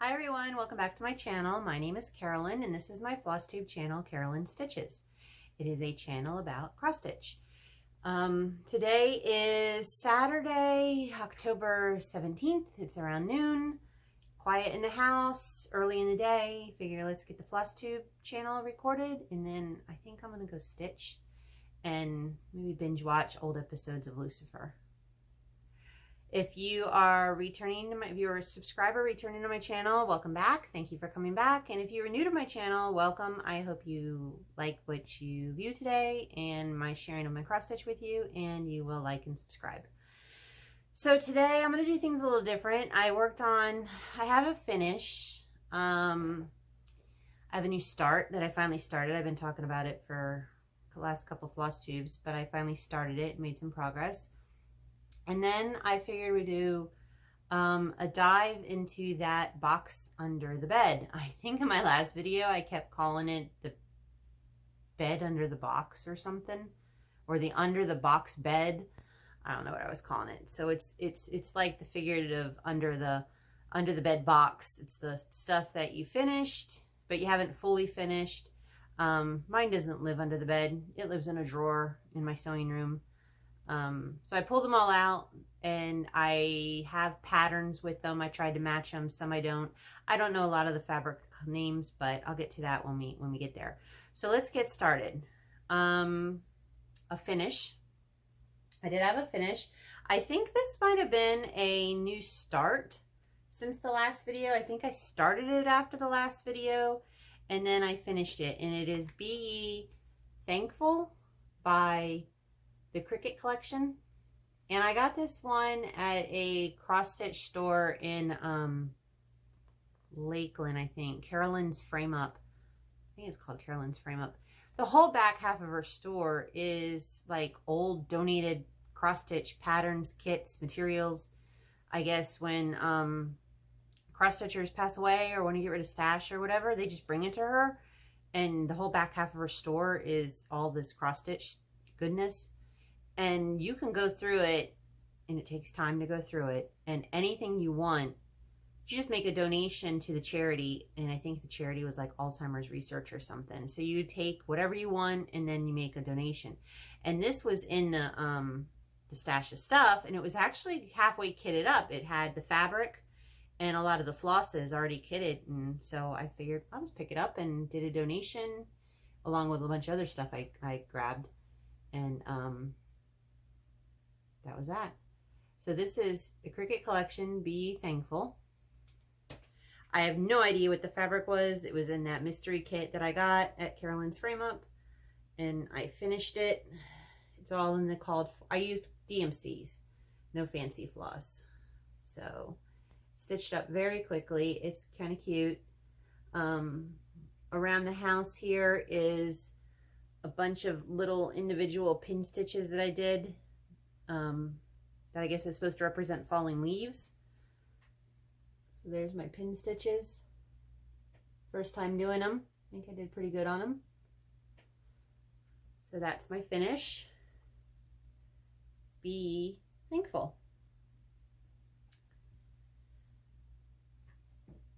Hi everyone, welcome back to my channel. My name is Carolyn and this is my Flosstube channel, Carolyn Stitches. It is a channel about cross stitch. Today is Saturday, October 17th. It's around noon. Quiet in the house, early in the day. Figure let's get the Flosstube channel recorded and then I think I'm gonna go stitch and maybe binge watch old episodes of Lucifer. If you are if you're a subscriber returning to my channel, welcome back. Thank you for coming back. And if you are new to my channel, welcome. I hope you like what you view today and my sharing of my cross stitch with you, and you will like and subscribe. So today I'm going to do things a little different. I have a finish. I have a new start that I finally started. I've been talking about it for the last couple floss tubes, but I finally started it and made some progress. And then I figured we'd do a dive into that box under the bed. I think in my last video I kept calling it the bed under the box or something, or the under the box bed. I don't know what I was calling it. So it's like the figurative under the bed box. It's the stuff that you finished but you haven't fully finished. Mine doesn't live under the bed. It lives in a drawer in my sewing room. So I pulled them all out and I have patterns with them. I tried to match them. Some I don't. I don't know a lot of the fabric names, but I'll get to that when we get there. So let's get started. A finish. I did have a finish. I think this might have been a new start since the last video. I think I started it after the last video and then I finished it, and it is Be Ye Thankful by the Cricut Collection. And I got this one at a cross stitch store in Lakeland, I think. Carolyn's Frame Up. I think it's called Carolyn's Frame Up. The whole back half of her store is like old donated cross stitch patterns, kits, materials. I guess when cross stitchers pass away or want to get rid of stash or whatever, they just bring it to her. And the whole back half of her store is all this cross stitch goodness. And you can go through it, and it takes time to go through it. And anything you want, you just make a donation to the charity. And I think the charity was like Alzheimer's research or something. So you take whatever you want, and then you make a donation. And this was in the stash of stuff, and it was actually halfway kitted up. It had the fabric and a lot of the flosses already kitted. And so I figured I'll just pick it up and did a donation along with a bunch of other stuff I grabbed. And that was that. So this is the Cricut Collection, Be Thankful. I have no idea what the fabric was. It was in that mystery kit that I got at Carolyn's Frame Up, and I finished it. It's all in the I used DMCs, no fancy floss. So stitched up very quickly. It's kind of cute. Around the house here is a bunch of little individual pin stitches that I did. That I guess is supposed to represent falling leaves. So there's my pin stitches. First time doing them. I think I did pretty good on them. So that's my finish. Be thankful.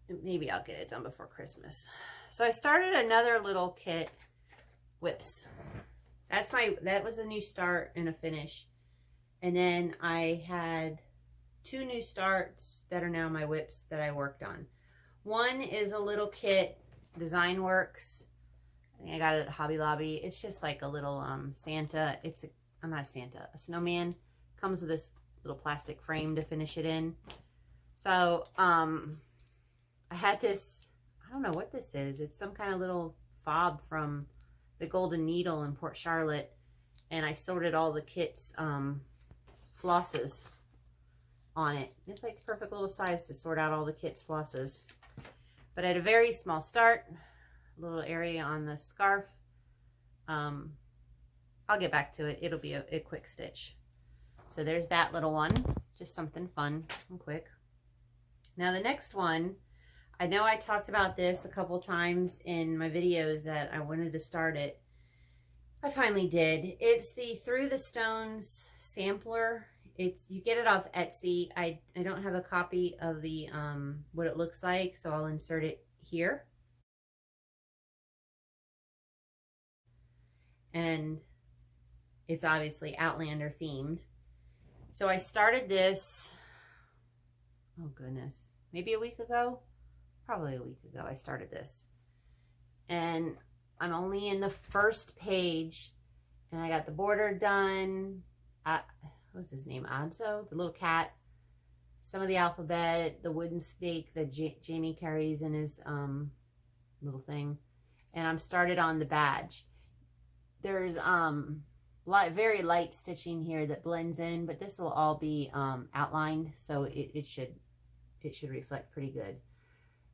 And maybe I'll get it done before Christmas. So I started another little kit, whips. That was a new start and a finish. And then I had two new starts that are now my whips that I worked on. One is a little kit, Design Works. I think I got it at Hobby Lobby. It's just like a little Santa. Not a Santa, a snowman. Comes with this little plastic frame to finish it in. So I had this, I don't know what this is. It's some kind of little fob from the Golden Needle in Port Charlotte. And I sorted all the kit's flosses on it. It's like the perfect little size to sort out all the kit's flosses. But I had a very small start, a little area on the scarf. I'll get back to it. It'll be a quick stitch. So there's that little one, just something fun and quick. Now the next one, I know I talked about this a couple times in my videos that I wanted to start it. I finally did. It's the Through the Stones sampler you get it off Etsy. I don't have a copy of the what it looks like, so I'll insert it here. And it's obviously Outlander themed. So I started this, oh goodness, maybe a week ago, probably a week ago I started this. And I'm only in the first page, and I got the border done. What's his name? Adso, the little cat. Some of the alphabet, the wooden stake that Jamie carries in his little thing. And I'm started on the badge. There's very light stitching here that blends in, but this will all be outlined, so it should reflect pretty good.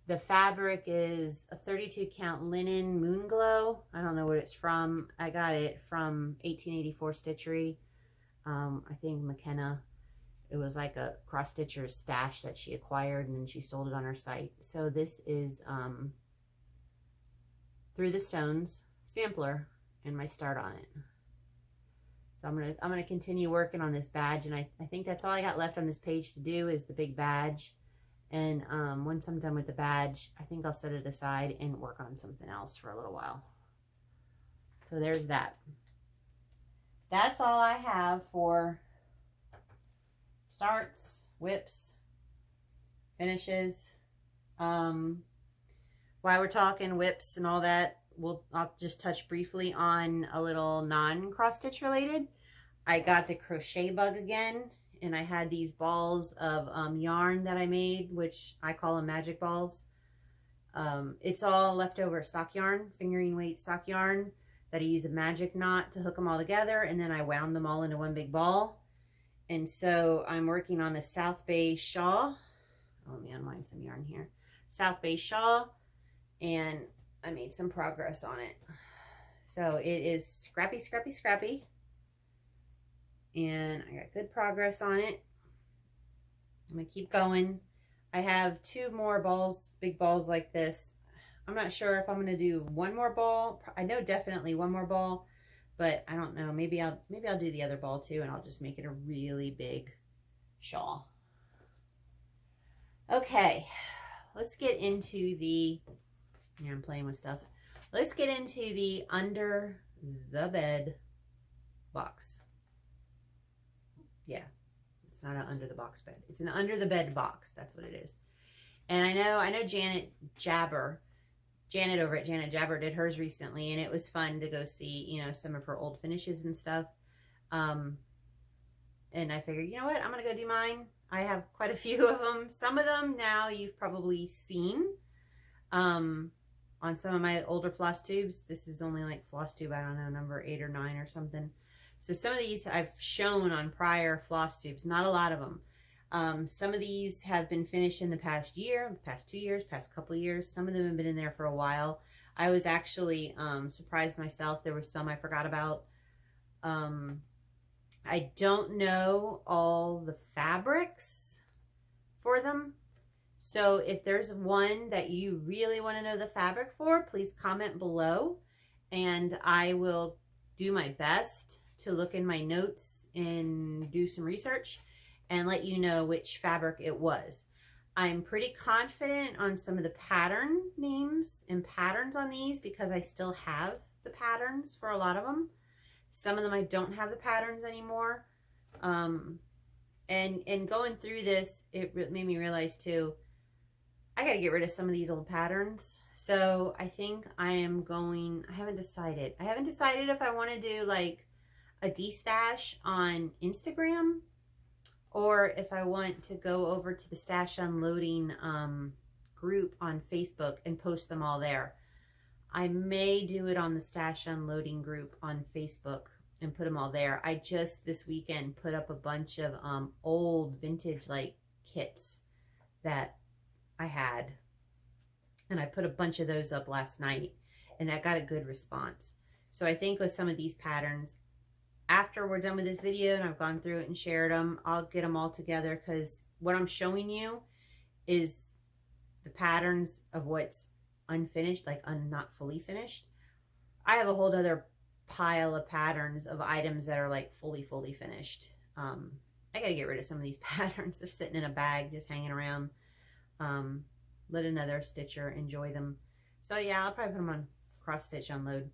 The fabric is a 32 count linen Moon Glow. I don't know what it's from. I got it from 1884 Stitchery. I think McKenna. It was like a cross stitcher's stash that she acquired, and then she sold it on her site. So this is Through the Stones sampler and my start on it. So I'm gonna continue working on this badge, and I think that's all I got left on this page to do is the big badge. And once I'm done with the badge, I think I'll set it aside and work on something else for a little while. So there's that. That's all I have for starts, whips, finishes. While we're talking whips and all that, I'll just touch briefly on a little non-cross stitch related. I got the crochet bug again, and I had these balls of yarn that I made, which I call them magic balls. It's all leftover sock yarn, fingering weight sock yarn, that I use a magic knot to hook them all together, and then I wound them all into one big ball. And so I'm working on a South Bay shawl. Oh, let me unwind some yarn here. South Bay shawl, and I made some progress on it. So it is scrappy, scrappy, scrappy. And I got good progress on it. I'm gonna keep going. I have 2 more balls, big balls like this. I'm not sure if I'm gonna do 1 more ball. I know definitely 1 more ball, but I don't know. Maybe I'll do the other ball too, and I'll just make it a really big shawl. Okay, let's get into the, yeah, I'm playing with stuff. Let's get into the under the bed box. Yeah, it's not an under the box bed. It's an under the bed box. That's what it is. And I know Janet over at Janet Jabber did hers recently, and it was fun to go see, you know, some of her old finishes and stuff. And I figured, you know what, I'm gonna go do mine. I have quite a few of them. Some of them now you've probably seen on some of my older floss tubes. This is only like floss tube, I don't know, number 8 or 9 or something. So some of these I've shown on prior floss tubes, not a lot of them. Some of these have been finished in the past year, the past 2 years, past couple years. Some of them have been in there for a while. I was actually surprised myself. There was some I forgot about. I don't know all the fabrics for them. So if there's one that you really want to know the fabric for, please comment below, and I will do my best to look in my notes and do some research and let you know which fabric it was. I'm pretty confident on some of the pattern names and patterns on these because I still have the patterns for a lot of them. Some of them I don't have the patterns anymore. And going through this, it made me realize too, I got to get rid of some of these old patterns. So I think I haven't decided. I haven't decided if I want to do like a de-stash on Instagram, or if I want to go over to the Stash Unloading group on Facebook and post them all there. I may do it on the Stash Unloading group on Facebook and put them all there. I just this weekend put up a bunch of old vintage like kits that I had, and I put a bunch of those up last night, and that got a good response. So I think with some of these patterns, after we're done with this video and I've gone through it and shared them, I'll get them all together, because what I'm showing you is the patterns of what's unfinished, like not fully finished. I have a whole other pile of patterns of items that are like fully finished. I gotta get rid of some of these patterns. They're sitting in a bag, just hanging around. Let another stitcher enjoy them. So yeah, I'll probably put them on cross stitch unload.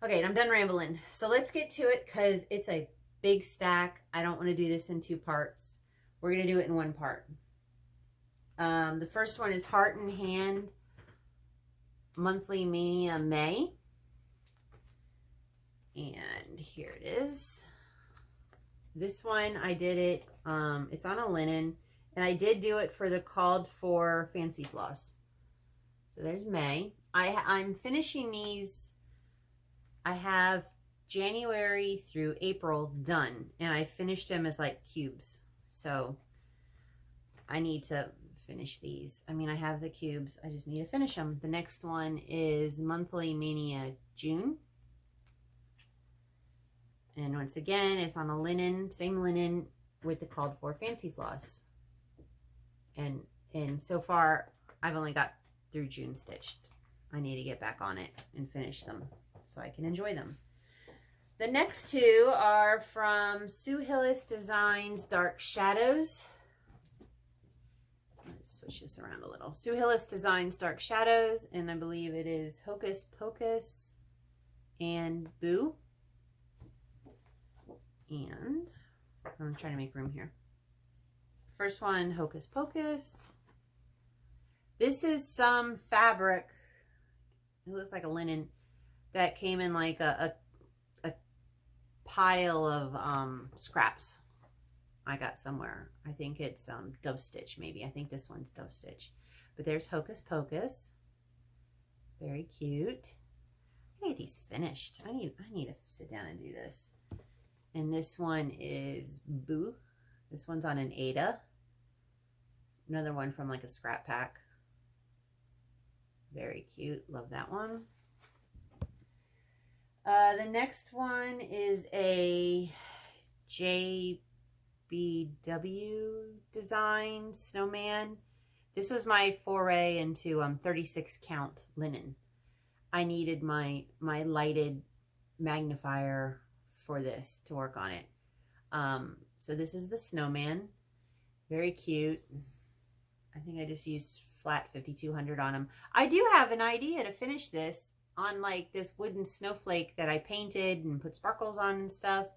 Okay, and I'm done rambling. So let's get to it because it's a big stack. I don't want to do this in 2 parts. We're going to do it in 1 part. The first one is Heart and Hand Monthly Mania May. And here it is. This one, I did it, it's on a linen, and I did do it for the called for fancy floss. So there's May. I'm finishing these. I have January through April done, and I finished them as like cubes. So I need to finish these. I mean, I have the cubes. I just need to finish them. The next one is Monthly Mania June. And once again, it's on a linen, same linen with the called for fancy floss. And so far, I've only got through June stitched. I need to get back on it and finish them so I can enjoy them. The next 2 are from Sue Hillis Designs Dark Shadows. Let's switch this around a little. Sue Hillis Designs Dark Shadows, and I believe it is Hocus Pocus and Boo. And I'm trying to make room here. First one, Hocus Pocus. This is some fabric. It looks like a linen that came in like a pile of scraps I got somewhere. I think it's dove stitch maybe. I think this one's dove stitch. But there's Hocus Pocus. Very cute. I get these finished. I need to sit down and do this. And this one is Boo. This one's on an Ada. Another one from like a scrap pack. Very cute. Love that one. The next one is a JBW design Snowman. This was my foray into 36 count linen. I needed my lighted magnifier for this to work on it. So this is the Snowman. Very cute. I think I just used flat 5200 on him. I do have an idea to finish this on like this wooden snowflake that I painted and put sparkles on and stuff.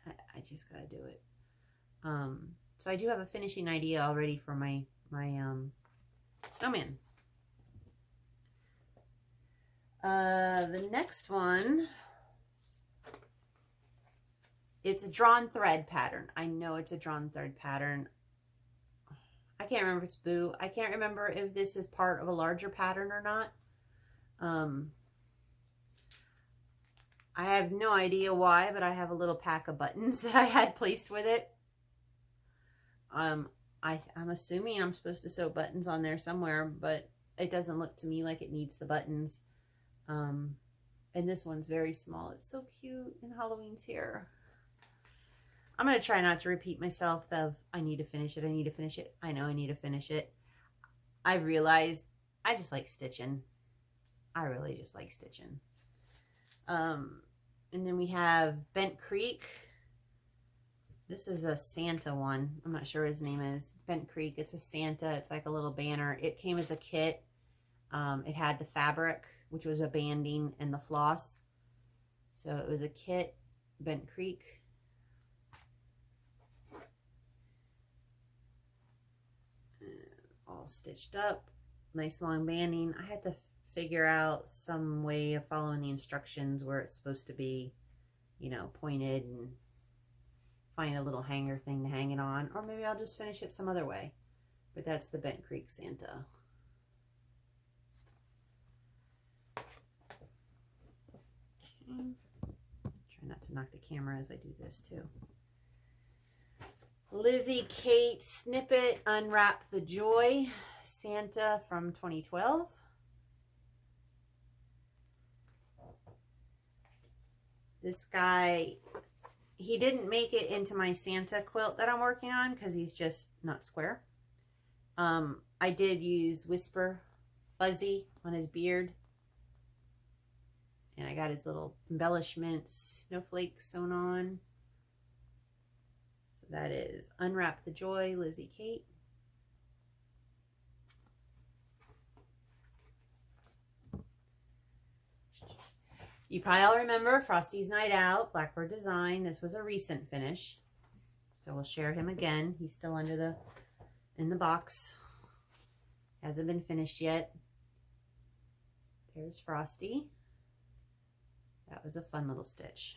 I just gotta do it. So I do have a finishing idea already for my Snowman. The next one, it's a drawn thread pattern. I know it's a drawn thread pattern. I can't remember if it's Boo. I can't remember if this is part of a larger pattern or not. I have no idea why, but I have a little pack of buttons that I had placed with it. I'm assuming I'm supposed to sew buttons on there somewhere, but it doesn't look to me like it needs the buttons. And this one's very small. It's so cute, and Halloween's here. I'm going to try not to repeat myself of, I need to finish it, I need to finish it. I know I need to finish it. I realized I just like stitching. I really just like stitching. And then we have Bent Creek. This is a Santa one. I'm not sure what his name is. Bent Creek. It's a Santa. It's like a little banner. It came as a kit. It had the fabric, which was a banding, and the floss. So it was a kit. Bent Creek. All stitched up. Nice long banding. I had to figure out some way of following the instructions where it's supposed to be, you know, pointed, and find a little hanger thing to hang it on, or maybe I'll just finish it some other way. But that's the Bent Creek Santa. Okay. Try not to knock the camera as I do this too. Lizzie Kate Snippet Unwrap the Joy Santa from 2012. This guy, he didn't make it into my Santa quilt that I'm working on because he's just not square. I did use Whisper Fuzzy on his beard. And I got his little embellishments, snowflakes sewn on. So that is Unwrap the Joy, Lizzie Kate. You probably all remember Frosty's Night Out, Blackbird Design. This was a recent finish. So we'll share him again. He's still under in the box. Hasn't been finished yet. There's Frosty. That was a fun little stitch.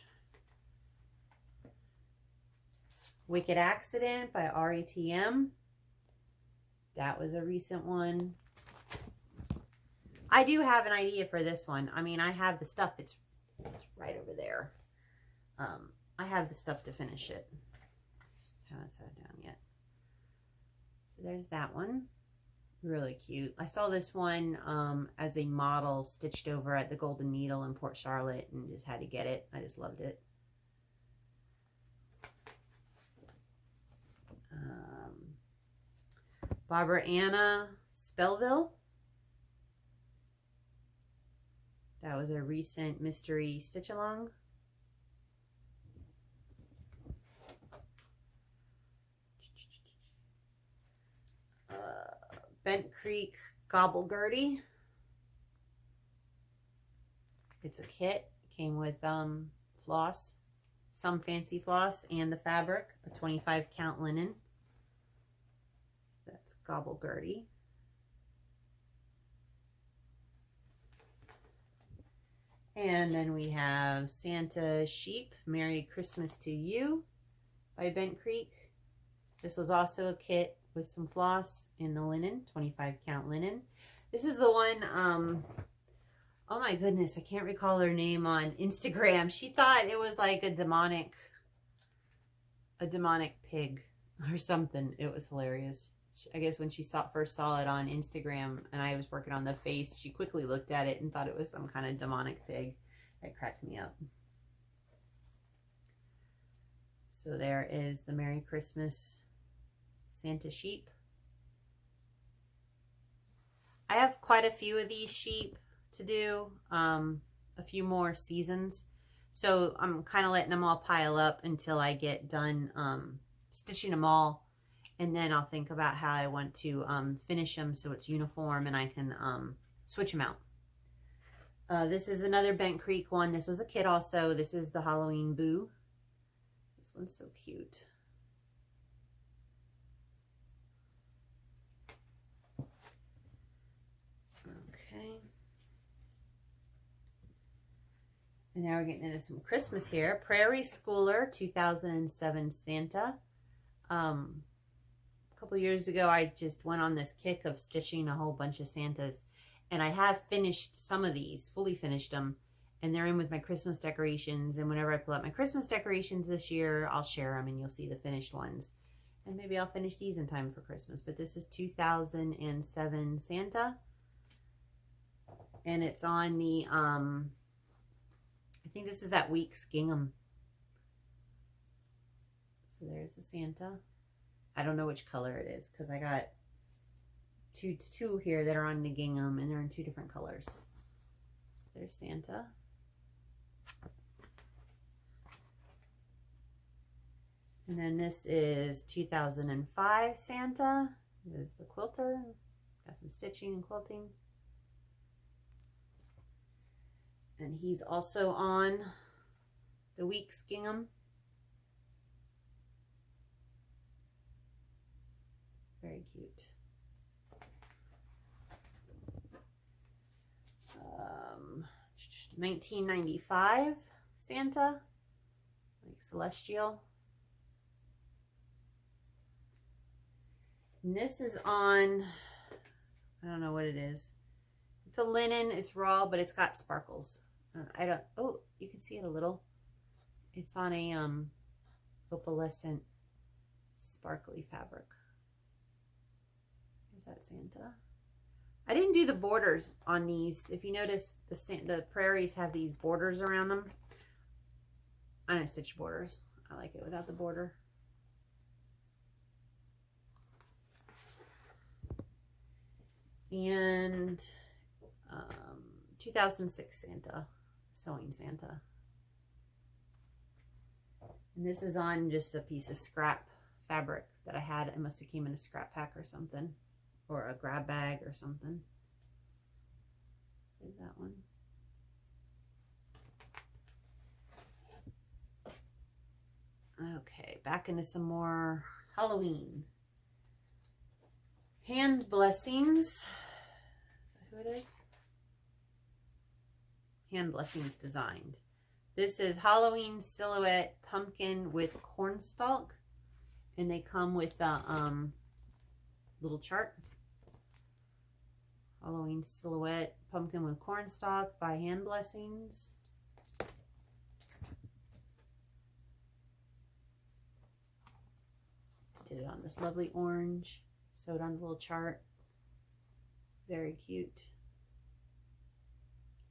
Wicked Accident by RETM. That was a recent one. I do have an idea for this one. I mean, I have the stuff. It's right over there. I have the stuff to finish it. Just haven't sat down yet. So there's that one. Really cute. I saw this one as a model stitched over at the Golden Needle in Port Charlotte and just had to get it. I just loved it. Barbara Anna Spellville. That was a recent mystery stitch along. Bent Creek GobbleBunny. It's a kit. It came with floss, some fancy floss, and the fabric, a 25 count linen. That's GobbleBunny. And then we have Santa Sheep, Merry Christmas to You by Bent Creek. This was also a kit with some floss in the linen, 25 count linen. This is the one, oh my goodness, I can't recall her name on Instagram. She thought it was like a demonic pig or something. It was hilarious. I guess when she first saw it on Instagram and I was working on the face, she quickly looked at it and thought it was some kind of demonic pig. That cracked me up. So there is the Merry Christmas Santa Sheep. I have quite a few of these sheep to do, a few more seasons. So I'm kind of letting them all pile up until I get done stitching them all. And then I'll think about how I want to finish them so it's uniform and I can switch them out. This is another Bent Creek one. This was a kit also. This is the Halloween Boo. This one's so cute. Okay. And now we're getting into some Christmas here. Prairie Schooler 2007 Santa. A couple years ago, I just went on this kick of stitching a whole bunch of Santas. And I have finished some of these, fully finished them. And they're in with my Christmas decorations. And whenever I pull out my Christmas decorations this year, I'll share them and you'll see the finished ones. And maybe I'll finish these in time for Christmas. But this is 2007 Santa. And it's on the, I think this is that week's gingham. So there's the Santa. I don't know which color it is because I got two here that are on the gingham and they're in two different colors. So there's Santa. And then this is 2005 Santa. There's the quilter. Got some stitching and quilting. And he's also on the week's gingham. Very cute. 1995 Santa, like celestial. And this is on, I don't know what it is. It's a linen, it's raw, but it's got sparkles. Oh, you can see it a little. It's on a opalescent sparkly fabric. Is that Santa? I didn't do the borders on these. If you notice, the prairies have these borders around them. I didn't stitch borders. I like it without the border. And 2006 Santa, Sewing Santa. And this is on just a piece of scrap fabric that I had. It must have came in a scrap pack or something, or a grab bag or something. Is that one? Okay, back into some more Halloween. Hand Blessings. Is that who it is? Hand Blessings Designed. This is Halloween silhouette pumpkin with cornstalk, and they come with a little chart. Halloween silhouette pumpkin with cornstalk by Hand Blessings. Did it on this lovely orange, sewed on a little chart. Very cute.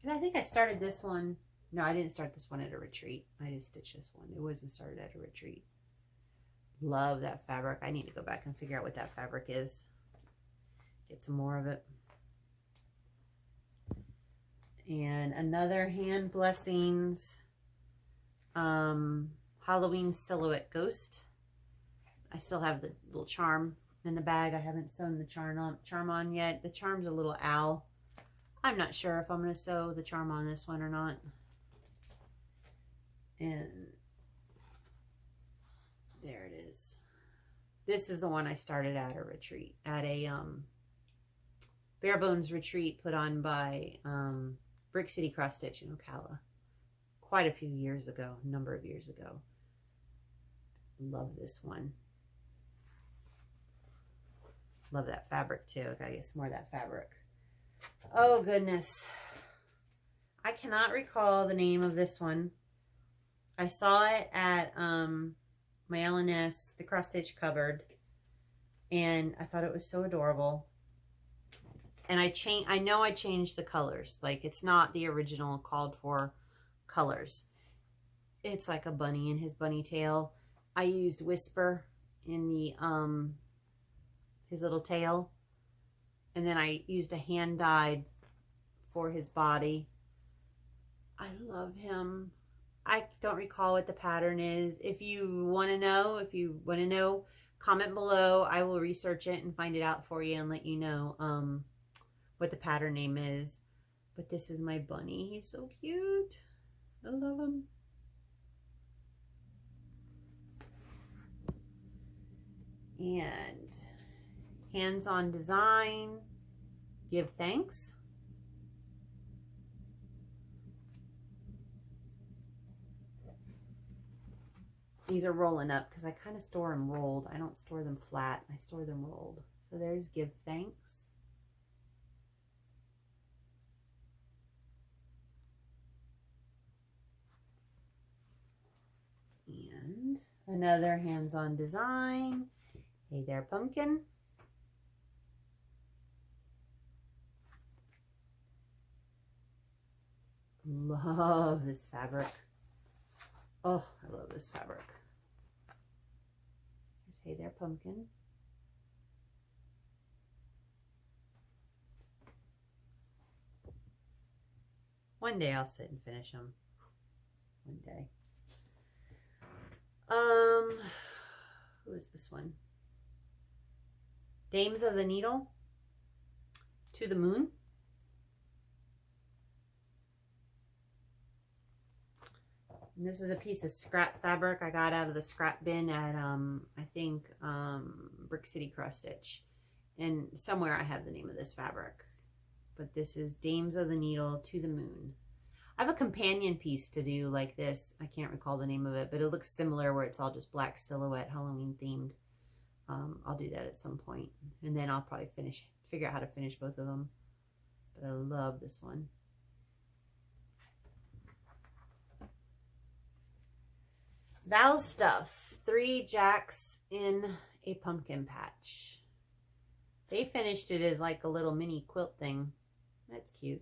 And I think I started this one. No, I didn't start this one at a retreat. I just stitched this one. It wasn't started at a retreat. Love that fabric. I need to go back and figure out what that fabric is. Get some more of it. And another Hand Blessings Halloween silhouette ghost. I still have the little charm in the bag. I haven't sewn the charm on yet. The charm's a little owl. I'm not sure if I'm going to sew the charm on this one or not. And there it is. This is the one I started at a retreat, at a bare bones retreat put on by Brick City Cross Stitch in Ocala quite a few years ago, a number of years ago. Love this one. Love that fabric too. I gotta get some more of that fabric. Oh goodness. I cannot recall the name of this one. I saw it at my LNS, the cross stitch cupboard, and I thought it was so adorable. And I know I changed the colors. Like, it's not the original called for colors. It's like a bunny and his bunny tail. I used Whisper in the his little tail, and then I used a hand dyed for his body. I love him. I don't recall what the pattern is. If you want to know, comment below. I will research it and find it out for you and let you know what the pattern name is. But this is my bunny. He's so cute. I love him. And hands-on design, give thanks. These are rolling up because I kind of store them rolled. I don't store them flat. I store them rolled. So there's give thanks. And another hands-on design. Hey there, pumpkin. Love this fabric. Oh, I love this fabric. Here's Hey There, Pumpkin. One day I'll sit and finish them. One day. Who is this one? Dames of the Needle to the Moon. And this is a piece of scrap fabric I got out of the scrap bin at, I think, Brick City Cross Stitch. And somewhere I have the name of this fabric. But this is Dames of the Needle to the Moon. I have a companion piece to do like this. I can't recall the name of it, but it looks similar where it's all just black silhouette, Halloween themed. I'll do that at some point. And then I'll probably figure out how to finish both of them. But I love this one. Val's Stuff, 3 jacks in a pumpkin patch. They finished it as like a little mini quilt thing. That's cute.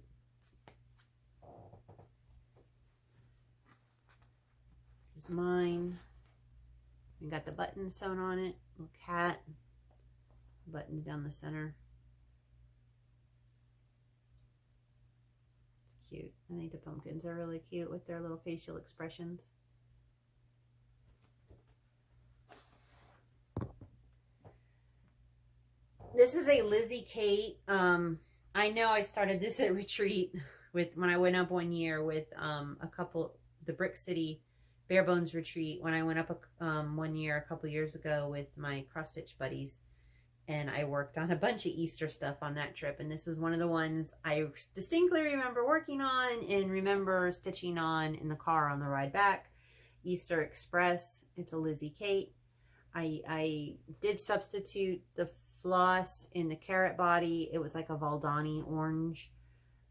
Here's mine. We got the buttons sewn on it. Little cat. Buttons down the center. It's cute. I think the pumpkins are really cute with their little facial expressions. This is a Lizzie Kate. I know I started this at retreat with when I went up one year with a couple, the Brick City Bare Bones retreat, when I went up one year a couple years ago with my cross stitch buddies, and I worked on a bunch of Easter stuff on that trip, and this was one of the ones I distinctly remember working on and remember stitching on in the car on the ride back. Easter Express. It's a Lizzie Kate. I did substitute the floss in the carrot body. It was like a Valdani orange.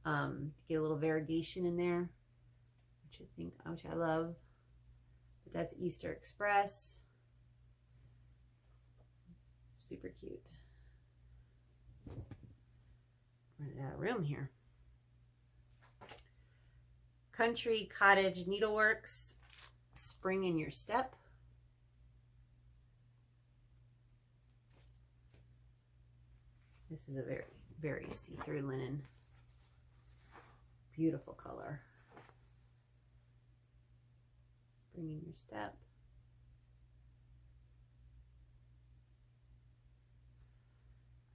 Get a little variegation in there, which I love. But that's Easter Express. Super cute. Running out of room here. CrownStreetCottage Needleworks. Spring in Your Step. This is a very, very see-through linen. Beautiful color. Spring in Your Step.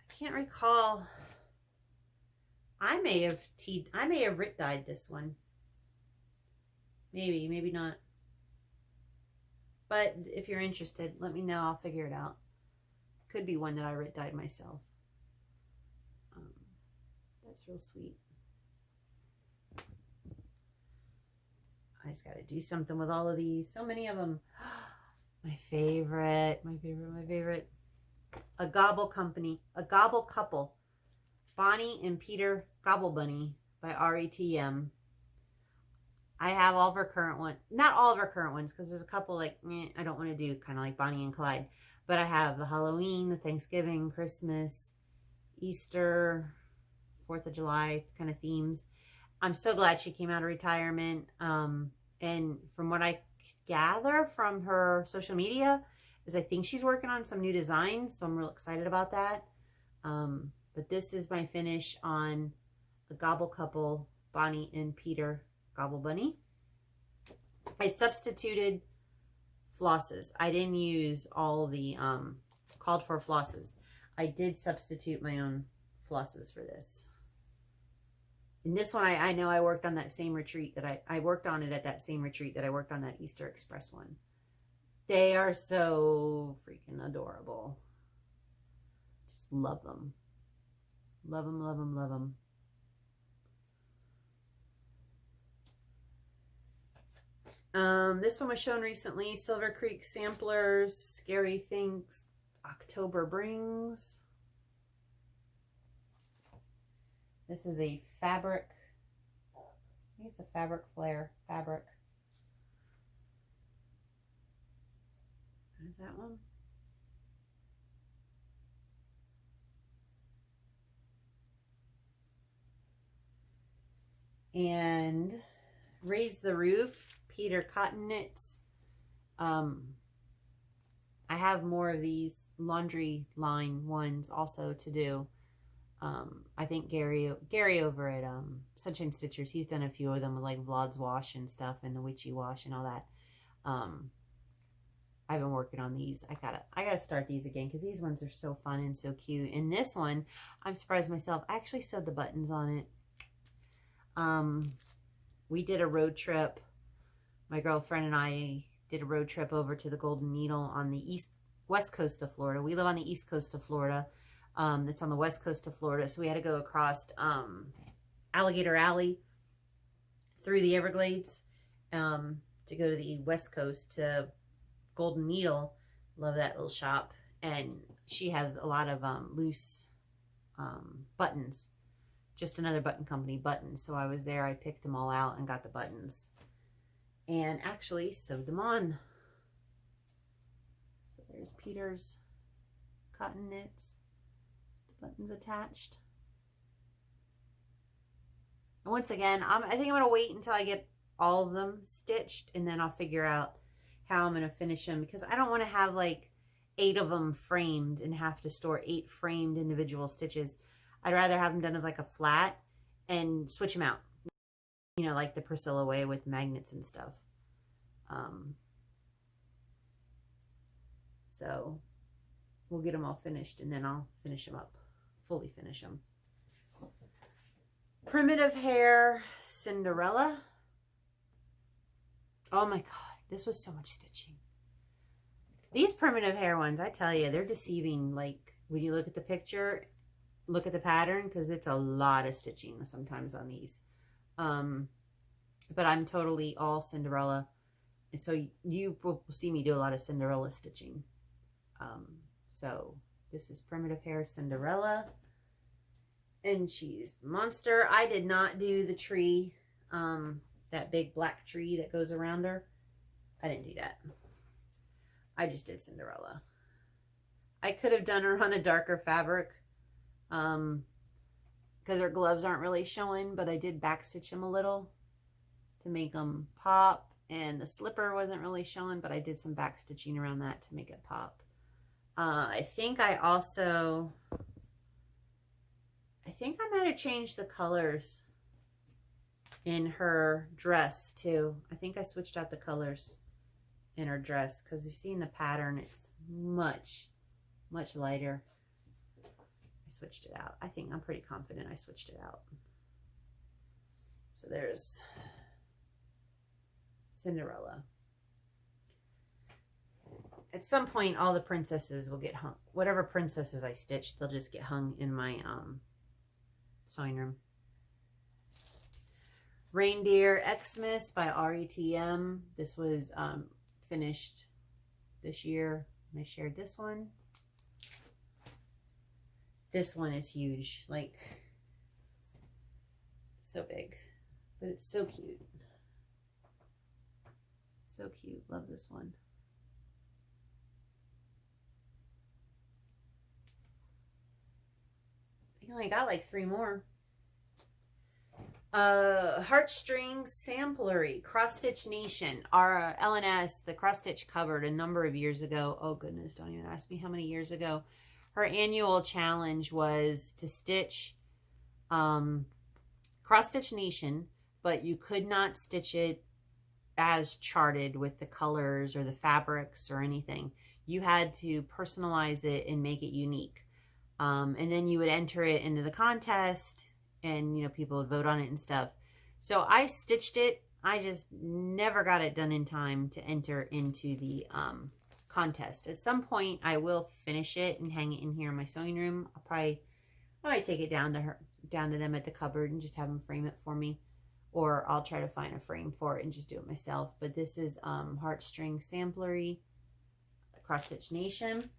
I can't recall. I may have Rit dyed this one. Maybe, maybe not. But if you're interested, let me know. I'll figure it out. Could be one that I Rit dyed myself. That's real sweet. I just got to do something with all of these. So many of them. My favorite. A Gobble Couple. Bonnie and Peter GobbleBunny by RETM. I have all of her current ones. Not all of her current ones, because there's a couple like, I don't want to do, kind of like Bonnie and Clyde. But I have the Halloween, the Thanksgiving, Christmas, Easter, 4th of July kind of themes. I'm so glad she came out of retirement. And from what I gather from her social media is I think she's working on some new designs. So I'm real excited about that. But this is my finish on the Gobble Couple, Bonnie and Peter GobbleBunny. I substituted flosses. I didn't use all the called for flosses. I did substitute my own flosses for this. And this one, I know I worked on that same retreat that I worked on it at that same retreat that I worked on that Easter Express one. They are so freaking adorable. Just love them. Love them, love them, love them. This one was shown recently. Silver Creek Samplers, Scary Things October Brings. This is a fabric. I think it's a fabric flare fabric. What is that one? And Raise the Roof, Peter Cotton Knits. I have more of these laundry line ones also to do. I think Gary over at Sunshine Stitchers, he's done a few of them with like Vlod's Wash and stuff and the Witchy Wash and all that. I've been working on these. I gotta start these again because these ones are so fun and so cute. And this one, I'm surprised myself. I actually sewed the buttons on it. We did a road trip. My girlfriend and I did a road trip over to the Golden Needle on the west coast of Florida. We live on the east coast of Florida. That's on the west coast of Florida. So we had to go across Alligator Alley through the Everglades to go to the west coast to Golden Needle. Love that little shop. And she has a lot of loose buttons. Just another button company buttons. So I was there. I picked them all out and got the buttons. And actually sewed them on. So there's Peter's cotton knits. Buttons attached. And once again, I think I'm going to wait until I get all of them stitched, and then I'll figure out how I'm going to finish them, because I don't want to have like 8 of them framed and have to store 8 framed individual stitches. I'd rather have them done as like a flat and switch them out, you know, like the Priscilla way with magnets and stuff. So we'll get them all finished, and then I'll finish them up, fully finish them. Primitive Hair Cinderella. Oh my God, this was so much stitching. These primitive hair ones, I tell you, they're deceiving. Like when you look at the picture, look at the pattern, because it's a lot of stitching sometimes on these. But I'm totally all Cinderella. And so you will see me do a lot of Cinderella stitching. So this is Primitive Hair Cinderella. And she's monster. I did not do the tree, that big black tree that goes around her. I didn't do that. I just did Cinderella. I could have done her on a darker fabric, because her gloves aren't really showing, but I did backstitch them a little to make them pop, and the slipper wasn't really showing, but I did some backstitching around that to make it pop. I think I might have changed the colors in her dress too. I think I switched out the colors in her dress, because you've seen the pattern, it's much lighter. I switched it out. I'm pretty confident I switched it out. So there's Cinderella. At some point, all the princesses will get hung. Whatever princesses I stitched, they'll just get hung in my sewing room. Reindeer X-mess by RETM. This was finished this year, and I shared this one. This one is huge, like so big, but it's so cute. So cute. Love this one. I only got like 3 more. Heartstring Samplery, Cross Stitch Nation. Our LNS, the cross stitch covered a number of years ago. Oh goodness, don't even ask me how many years ago. Her annual challenge was to stitch Cross Stitch Nation, but you could not stitch it as charted with the colors or the fabrics or anything. You had to personalize it and make it unique. And then you would enter it into the contest, and you know, people would vote on it and stuff. So I stitched it. I just never got it done in time to enter into the contest. At some point I will finish it and hang it in here in my sewing room. I'll probably take it down to them at the cupboard and just have them frame it for me, or I'll try to find a frame for it and just do it myself. But this is Heartstring Samplery, Cross Stitch Nation.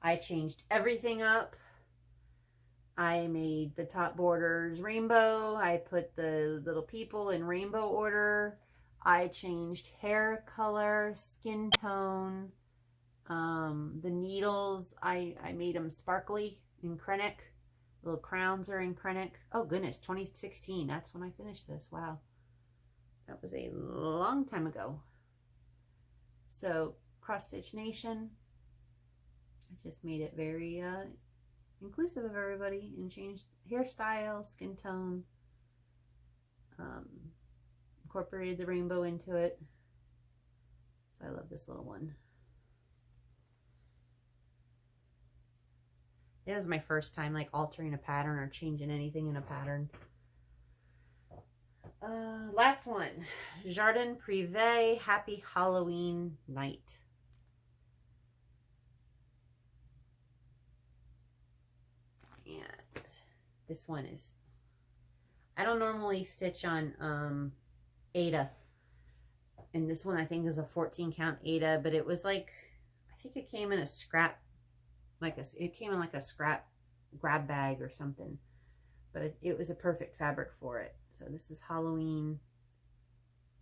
I changed everything up. I made the top borders rainbow. I put the little people in rainbow order. I changed hair color, skin tone. The needles, I made them sparkly in Krennic. Little crowns are in Krennic. Oh goodness, 2016. That's when I finished this. Wow. That was a long time ago. So Cross Stitch Nation. I just made it very inclusive of everybody and changed hairstyle, skin tone, incorporated the rainbow into it. So I love this little one. It was my first time like altering a pattern or changing anything in a pattern. Last one, Jardin Privé, Happy Halloween Night. And this one is, I don't normally stitch on Aida, and this one I think is a 14 count Aida, but it was like, I think it came in a scrap, it came in like a scrap grab bag or something, but it was a perfect fabric for it. So this is Halloween,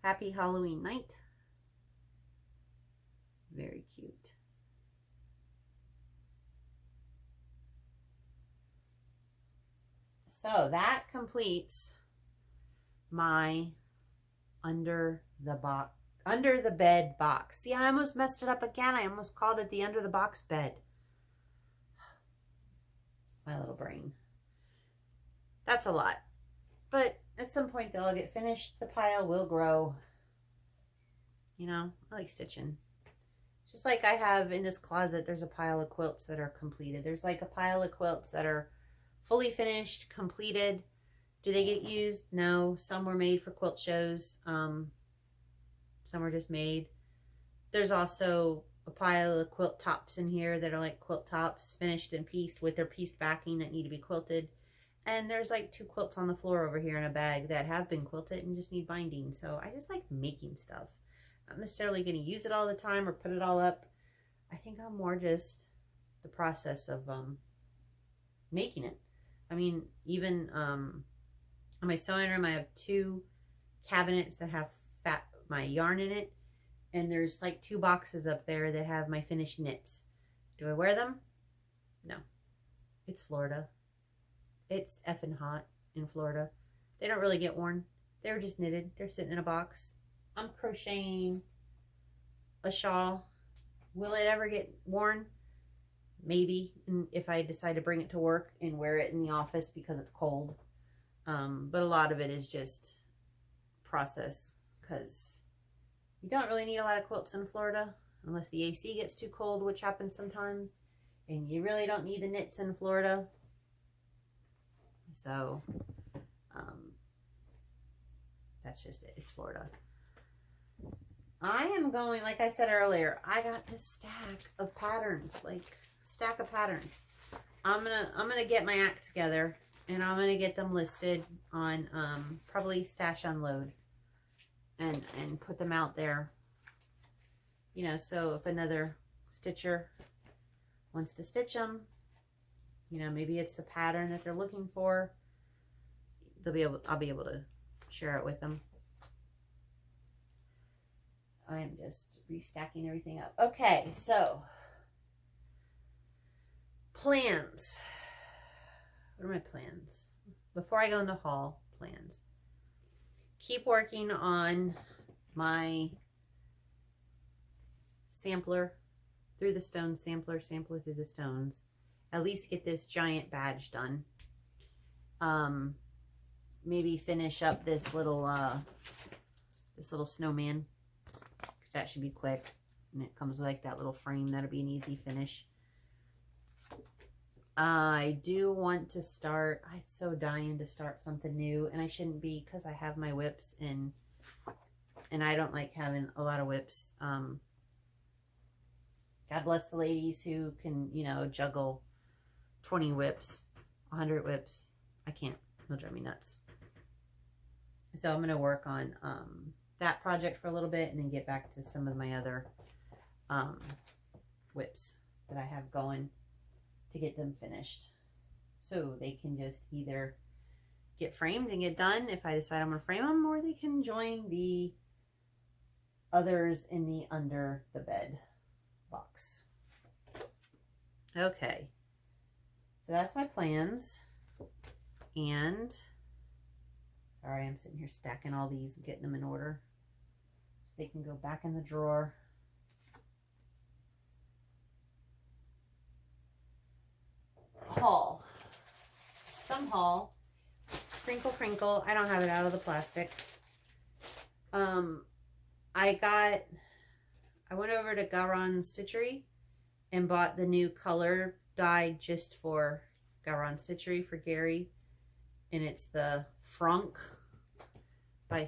Happy Halloween Night. Very cute. So that completes my under the bed box. See, I almost messed it up again. I almost called it the under the box bed. My little brain. That's a lot. But at some point they'll all get finished. The pile will grow. You know, I like stitching. Just like I have in this closet, there's a pile of quilts that are completed. There's like a pile of quilts that are fully finished, completed. Do they get used? No. Some were made for quilt shows. Some were just made. There's also a pile of quilt tops in here that are like quilt tops, finished and pieced with their pieced backing that need to be quilted. And there's like 2 quilts on the floor over here in a bag that have been quilted and just need binding. So I just like making stuff. Not necessarily going to use it all the time or put it all up. I think I'm more just the process of making it. I mean, even in my sewing room, I have 2 cabinets that have my yarn in it. And there's like 2 boxes up there that have my finished knits. Do I wear them? No. It's Florida. It's effing hot in Florida. They don't really get worn. They're just knitted. They're sitting in a box. I'm crocheting a shawl. Will it ever get worn? Maybe, if I decide to bring it to work and wear it in the office because it's cold. But a lot of it is just process, because you don't really need a lot of quilts in Florida unless the AC gets too cold, which happens sometimes. And you really don't need the knits in Florida. So, that's just it. It's Florida. I am going, like I said earlier, I got this stack of patterns, I'm gonna get my act together and I'm gonna get them listed on probably Stash Unload and put them out there. You know, so if another stitcher wants to stitch them, you know, maybe it's the pattern that they're looking for, I'll be able to share it with them. I'm just restacking everything up. Okay, so plans. What are my plans? Before I go into haul, plans. Keep working on my sampler through the stones, sampler through the stones. At least get this giant badge done. Maybe finish up this little snowman. That should be quick, and it comes with like that little frame. That'll be an easy finish. I do want to start, I'm so dying to start something new, and I shouldn't be because I have my whips and I don't like having a lot of whips. God bless the ladies who can, you know, juggle 20 whips, 100 whips. I can't. It'll drive me nuts. So I'm going to work on that project for a little bit and then get back to some of my other whips that I have going to get them finished, so they can just either get framed and get done if I decide I'm going to frame them, or they can join the others in the under the bed box. Okay, so that's my plans. And sorry, I'm sitting here stacking all these and getting them in order so they can go back in the drawer. Haul. Some haul. Crinkle, crinkle. I don't have it out of the plastic. I went over to Garon Stitchery and bought the new color dye just for Garon Stitchery for Gary. And it's the Franck by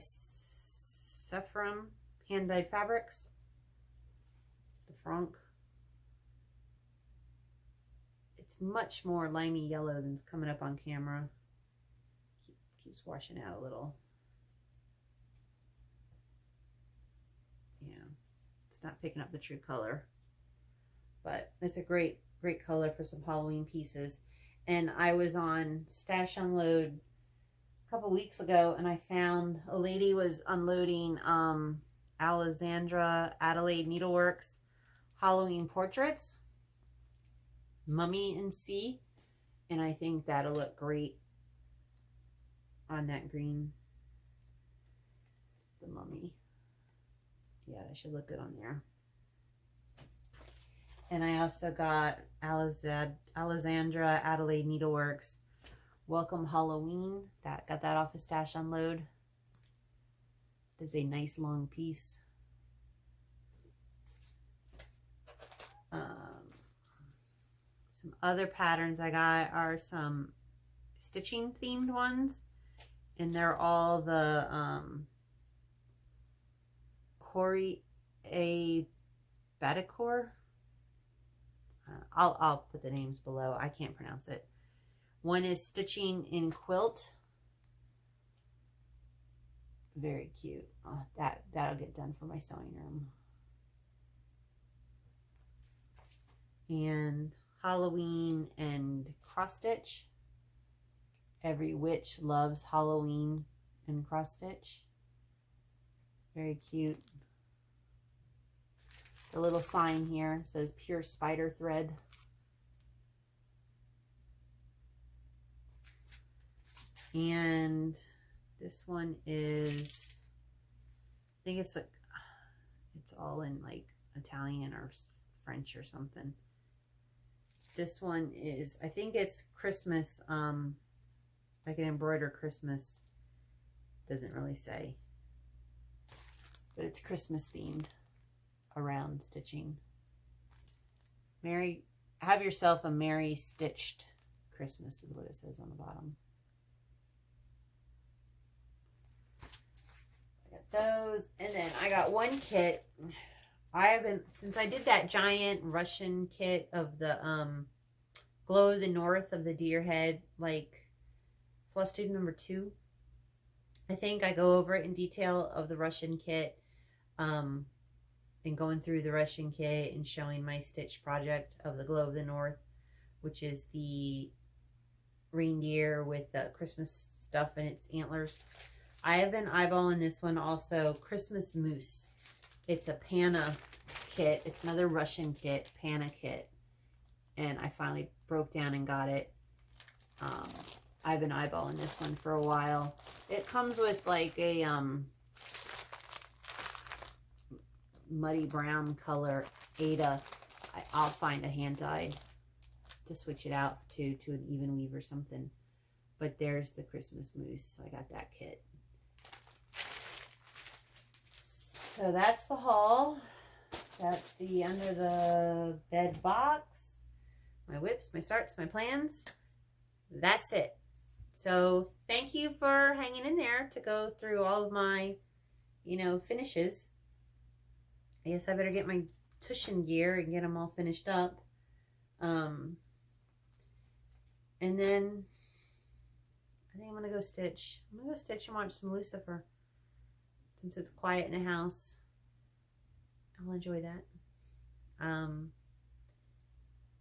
Sephram Hand Dyed Fabrics. The Franck. It's much more limey yellow than's coming up on camera. Keeps washing out a little. Yeah, it's not picking up the true color. But it's a great color for some Halloween pieces. And I was on Stash Unload a couple weeks ago, and I found a lady was unloading Alexandra Adelaide Needleworks Halloween portraits, Mummy and C, and I think that'll look great on that green. It's the Mummy. Yeah, that should look good on there. And I also got Alexandra Adelaide Needleworks Welcome Halloween. Got that off of Stash Unload. It is a nice long piece. Some other patterns I got are some stitching themed ones, and they're all the Corey A. Badicor. I'll put the names below. I can't pronounce it. One is stitching in quilt. Very cute. Oh, that'll get done for my sewing room. And Halloween and cross stitch. Every witch loves Halloween and cross stitch. Very cute. The little sign here says pure spider thread. And this one is, I think it's like, it's all in like Italian or French or something. This one is, I think it's Christmas, I can embroider Christmas. Doesn't really say, but it's Christmas themed around stitching. Merry, have yourself a merry stitched Christmas is what it says on the bottom. I got those, and then I got one kit. I haven't, since I did that giant Russian kit of the Glow of the North of the deer head, like Flosstube number 2. I think I go over it in detail of the Russian kit, and going through the Russian kit and showing my stitch project of the Glow of the North, which is the reindeer with the Christmas stuff in its antlers. I have been eyeballing this one also, Christmas Moose. It's a Pana kit. It's another Russian kit, Pana kit. And I finally broke down and got it. I've been eyeballing this one for a while. It comes with like a muddy brown color Ada. I'll find a hand dyed to switch it out to an even weave or something. But there's the Christmas Moose. I got that kit. So that's the haul. That's the under the bed box. My whips, my starts, my plans. That's it. So thank you for hanging in there to go through all of my, finishes. I guess I better get my tuition gear and get them all finished up. And then I think I'm going to go stitch. I'm going to go stitch and watch some Lucifer. Since it's quiet in the house, I'll enjoy that.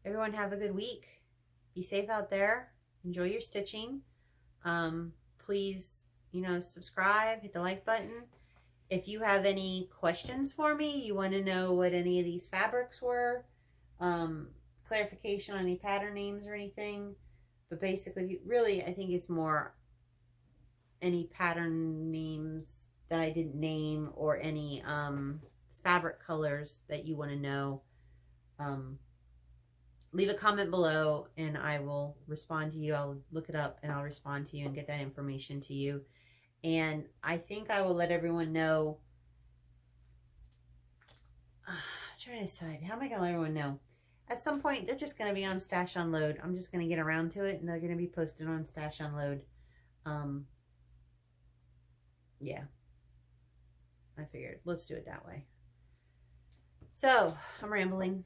Everyone have a good week. Be safe out there. Enjoy your stitching. Please, subscribe, hit the like button. If you have any questions for me, you want to know what any of these fabrics were, clarification on any pattern names or anything. But basically, really, I think it's more any pattern names that I didn't name or any fabric colors that you want to know. Leave a comment below and I will respond to you. I'll look it up and I'll respond to you and get that information to you. And I think I will let everyone know. I'm trying to decide. How am I going to let everyone know? At some point, they're just going to be on Stash Unload. I'm just going to get around to it and they're going to be posted on Stash Unload. Yeah. I figured, let's do it that way. So, I'm rambling.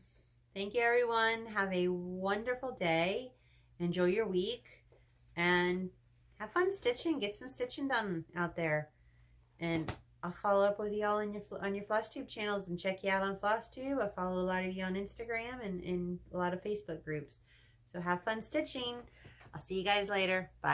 Thank you, everyone. Have a wonderful day. Enjoy your week. And have fun stitching. Get some stitching done out there. And I'll follow up with you all on your Flosstube channels and check you out on Flosstube. I follow a lot of you on Instagram and a lot of Facebook groups. So have fun stitching. I'll see you guys later. Bye.